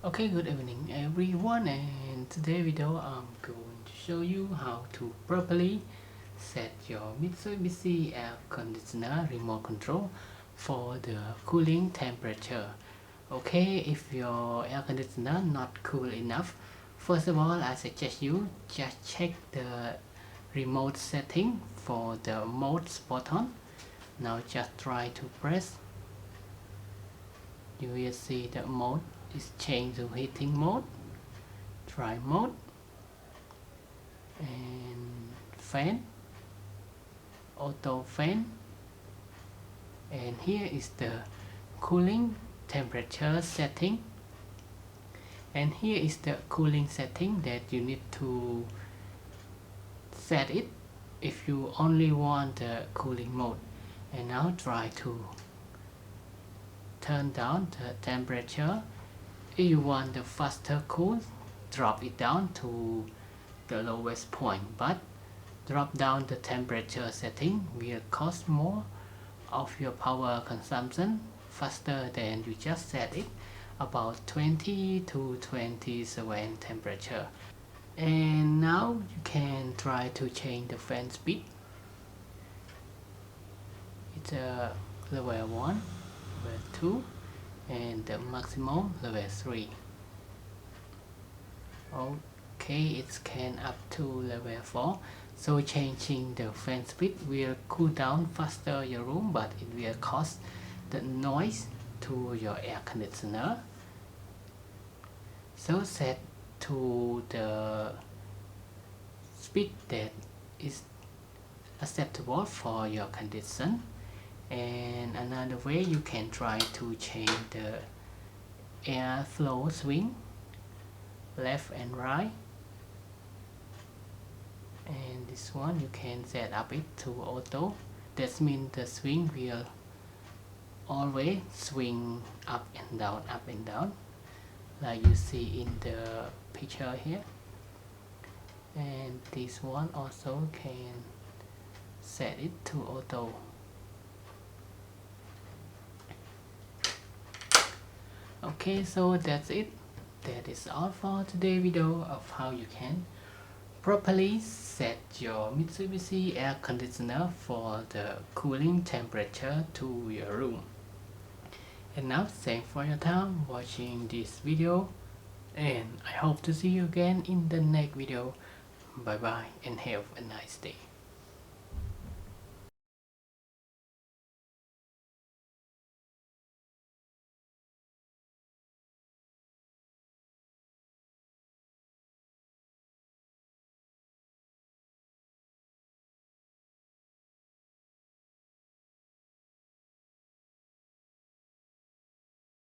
Okay, good evening everyone, and today video I'm going to show you how to properly set your Mitsubishi air conditioner remote control for the cooling temperature. Okay, if your air conditioner not cool enough, first of all I suggest you just check the remote setting for the mode button. Now just try to press. You will see the mode is changed to heating mode, dry mode, and fan, auto fan, and here is the cooling temperature setting, and here is the cooling setting that you need to set it if you only want the cooling mode. And now try to turn down the temperature. If you want the faster cool, drop it down to the lowest point, but drop down the temperature setting will cost more of your power consumption faster than you just set it about 20 to 27 temperature. And now you can try to change the fan speed. It's a level 1, level 2, and the maximum level 3. Okay, it can up to level 4. So changing the fan speed will cool down faster your room, but it will cause the noise to your air conditioner. So set to the speed that is acceptable for your condition. And another way, you can try to change the air flow swing left and right, and this one you can set up it to auto. That means the swing will always swing up and down like you see in the picture here. And this one also can set it to auto. Okay, so that's it. That is all for today's video of how you can properly set your Mitsubishi air conditioner for the cooling temperature to your room. And now thanks for your time watching this video, and I hope to see you again in the next video. Bye bye and have a nice day.